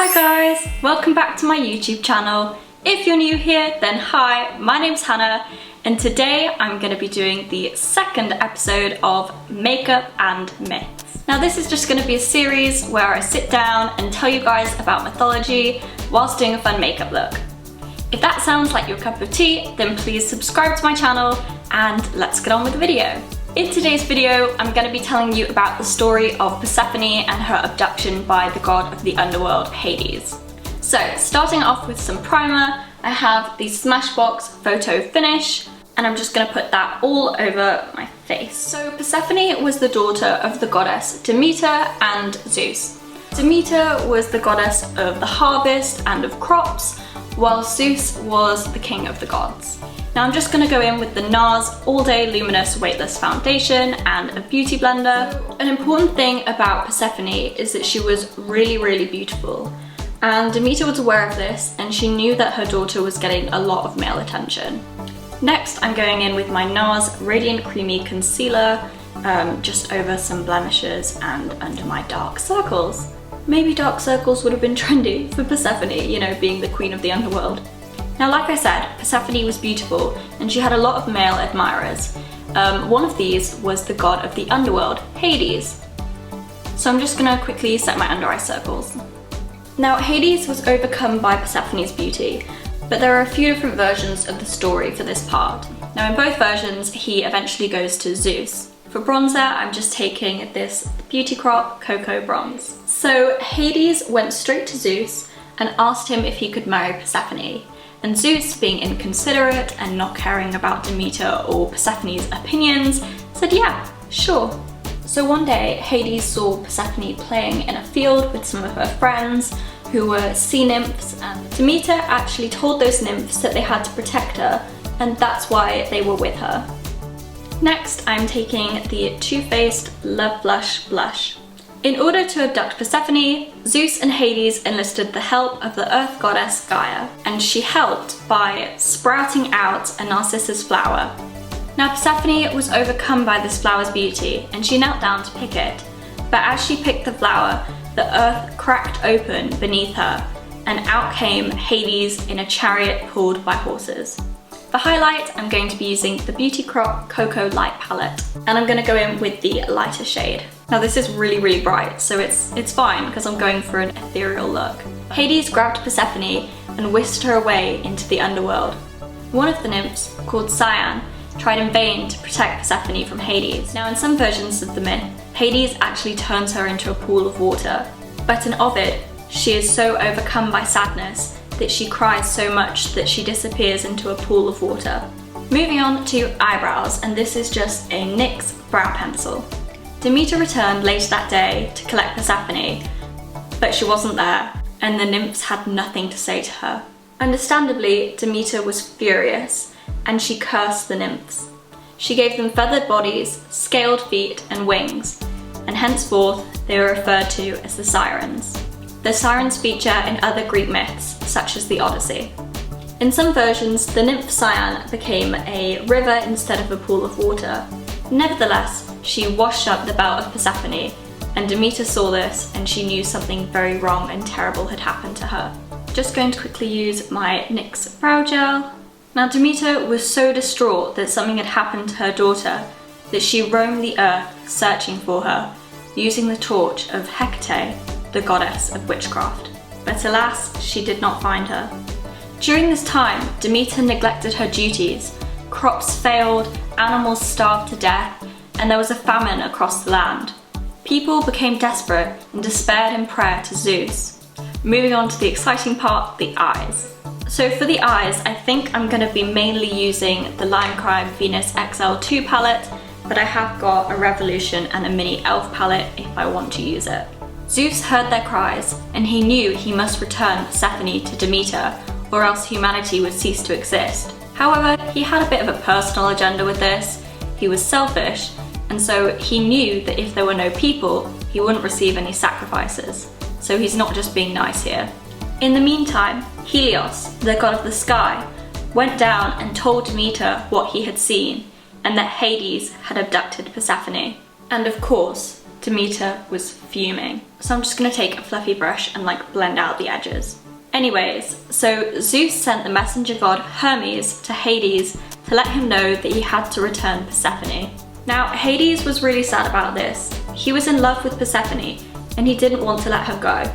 Hi guys, welcome back to my YouTube channel. If you're new here, then hi, my name's Hannah, and today I'm going to be doing the second episode of Makeup and Myths. Now this is just going to be a series where I sit down and tell you guys about mythology whilst doing a fun makeup look. If that sounds like your cup of tea, then please subscribe to my channel and let's get on with the video. In today's video, I'm going to be telling you about the story of Persephone and her abduction by the god of the underworld, Hades. So, starting off with some primer, I have the Smashbox Photo Finish, and I'm just going to put that all over my face. So, Persephone was the daughter of the goddess Demeter and Zeus. Demeter was the goddess of the harvest and of crops, while Zeus was the king of the gods. Now I'm just going to go in with the NARS All Day Luminous Weightless Foundation and a beauty blender. An important thing about Persephone is that she was really beautiful, and Demeter was aware of this and she knew that her daughter was getting a lot of male attention. Next I'm going in with my NARS Radiant Creamy Concealer just over some blemishes and under my dark circles. Maybe dark circles would have been trendy for Persephone, you know, being the queen of the underworld. Now, like I said, Persephone was beautiful and she had a lot of male admirers. One of these was the god of the underworld, Hades. So I'm just gonna quickly set my under eye circles. Now, Hades was overcome by Persephone's beauty, but there are a few different versions of the story for this part. Now, in both versions, he eventually goes to Zeus. For bronzer, I'm just taking this Beauty Crop Cocoa Bronze. So Hades went straight to Zeus and asked him if he could marry Persephone. And Zeus, being inconsiderate and not caring about Demeter or Persephone's opinions, said yeah, sure. So one day, Hades saw Persephone playing in a field with some of her friends who were sea nymphs, and Demeter actually told those nymphs that they had to protect her, and that's why they were with her. Next, I'm taking the Too Faced Love Blush Blush. In order to abduct Persephone, Zeus and Hades enlisted the help of the earth goddess Gaia, and she helped by sprouting out a narcissus flower. Now Persephone was overcome by this flower's beauty, and she knelt down to pick it, but as she picked the flower, the earth cracked open beneath her, and out came Hades in a chariot pulled by horses. For highlight, I'm going to be using the Beauty Crop Cocoa Light Palette, and I'm going to go in with the lighter shade. Now this is really bright, so it's fine because I'm going for an ethereal look. Hades grabbed Persephone and whisked her away into the underworld. One of the nymphs, called Cyan, tried in vain to protect Persephone from Hades. Now in some versions of the myth, Hades actually turns her into a pool of water, but in Ovid, she is so overcome by sadness that she cries so much that she disappears into a pool of water. Moving on to eyebrows, and this is just a NYX brow pencil. Demeter returned later that day to collect Persephone, but she wasn't there, and the nymphs had nothing to say to her. Understandably, Demeter was furious, and she cursed the nymphs. She gave them feathered bodies, scaled feet, and wings, and henceforth they were referred to as the Sirens. The Sirens feature in other Greek myths, such as the Odyssey. In some versions, the nymph Cyan became a river instead of a pool of water. Nevertheless, she washed up the belt of Persephone, and Demeter saw this and she knew something very wrong and terrible had happened to her. Just going to quickly use my NYX brow gel. Now Demeter was so distraught that something had happened to her daughter that she roamed the earth searching for her, using the torch of Hecate, the goddess of witchcraft. But alas, she did not find her. During this time, Demeter neglected her duties. Crops failed, animals starved to death, and there was a famine across the land. People became desperate and despaired in prayer to Zeus. Moving on to the exciting part, the eyes. So for the eyes, I think I'm going to be mainly using the Lime Crime Venus XL2 palette, but I have got a Revolution and a mini e.l.f. palette if I want to use it. Zeus heard their cries, and he knew he must return Persephone to Demeter, or else humanity would cease to exist. However, he had a bit of a personal agenda with this. He was selfish, and so he knew that if there were no people, he wouldn't receive any sacrifices. So he's not just being nice here. In the meantime, Helios, the god of the sky, went down and told Demeter what he had seen, and that Hades had abducted Persephone. And of course, Demeter was fuming. So I'm just gonna take a fluffy brush and like blend out the edges. Anyways, so Zeus sent the messenger god Hermes to Hades to let him know that he had to return Persephone. Now, Hades was really sad about this. He was in love with Persephone and he didn't want to let her go.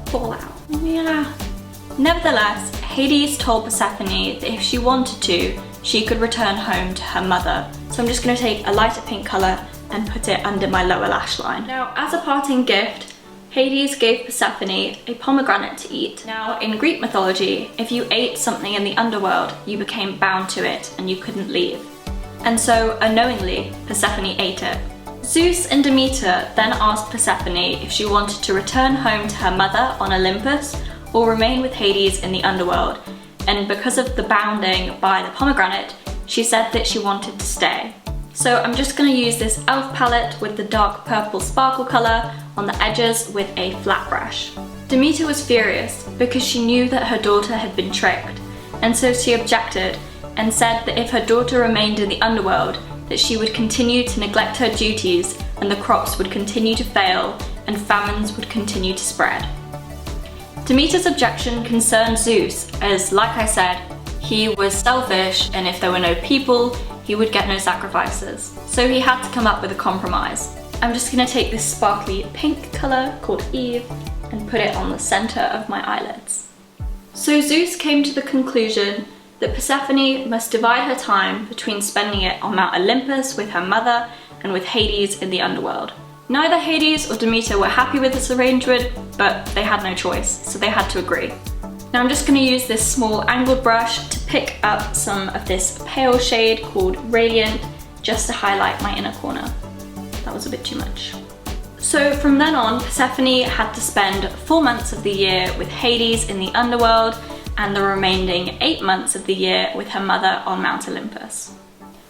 Fall out. Yeah. Nevertheless, Hades told Persephone that if she wanted to, she could return home to her mother. So I'm just going to take a lighter pink colour and put it under my lower lash line. Now, as a parting gift, Hades gave Persephone a pomegranate to eat. Now, in Greek mythology, if you ate something in the underworld, you became bound to it and you couldn't leave. And so, unknowingly, Persephone ate it. Zeus and Demeter then asked Persephone if she wanted to return home to her mother on Olympus or remain with Hades in the underworld. And because of the bounding by the pomegranate, she said that she wanted to stay. So I'm just going to use this e.l.f. palette with the dark purple sparkle colour on the edges with a flat brush. Demeter was furious because she knew that her daughter had been tricked, and so she objected and said that if her daughter remained in the underworld, that she would continue to neglect her duties and the crops would continue to fail and famines would continue to spread. Demeter's objection concerned Zeus as, like I said, he was selfish and if there were no people, he would get no sacrifices. So he had to come up with a compromise. I'm just going to take this sparkly pink colour called Eve and put it on the centre of my eyelids. So Zeus came to the conclusion that Persephone must divide her time between spending it on Mount Olympus with her mother and with Hades in the underworld. Neither Hades or Demeter were happy with this arrangement, but they had no choice, so they had to agree. Now I'm just going to use this small angled brush to pick up some of this pale shade called Radiant, just to highlight my inner corner. That was a bit too much. So from then on, Persephone had to spend 4 months of the year with Hades in the underworld and the remaining 8 months of the year with her mother on Mount Olympus.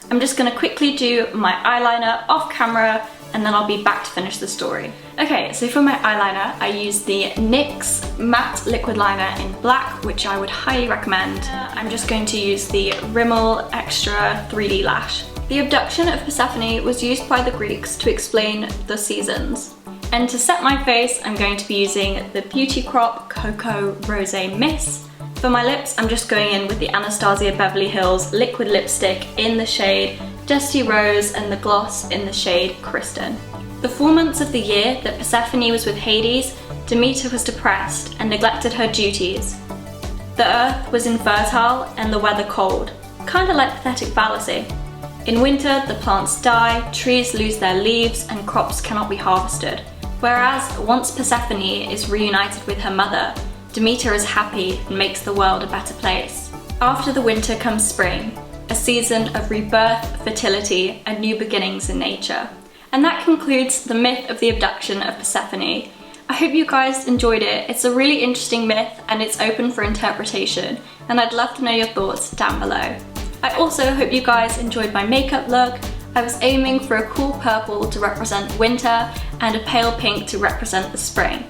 I'm just going to quickly do my eyeliner off camera and then I'll be back to finish the story. Okay, so for my eyeliner, I used the NYX matte liquid liner in black, which I would highly recommend. I'm just going to use the Rimmel Extra 3D Lash. The abduction of Persephone was used by the Greeks to explain the seasons. And to set my face, I'm going to be using the Beauty Crop Cocoa Rosé Miss. For my lips, I'm just going in with the Anastasia Beverly Hills liquid lipstick in the shade Dusty Rose and the gloss in the shade Kristen. The 4 months of the year that Persephone was with Hades, Demeter was depressed and neglected her duties. The earth was infertile and the weather cold, kinda like pathetic fallacy. In winter, the plants die, trees lose their leaves, and crops cannot be harvested. Whereas, once Persephone is reunited with her mother, Demeter is happy and makes the world a better place. After the winter comes spring, a season of rebirth, fertility, and new beginnings in nature. And that concludes the myth of the abduction of Persephone. I hope you guys enjoyed it. It's a really interesting myth and it's open for interpretation, and I'd love to know your thoughts down below. I also hope you guys enjoyed my makeup look. I was aiming for a cool purple to represent winter and a pale pink to represent the spring.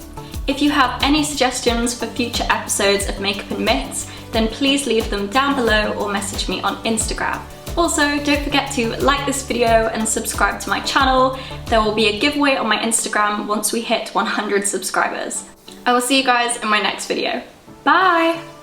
If you have any suggestions for future episodes of Makeup and Myths, then please leave them down below or message me on Instagram. Also, don't forget to like this video and subscribe to my channel. There will be a giveaway on my Instagram once we hit 100 subscribers. I will see you guys in my next video. Bye!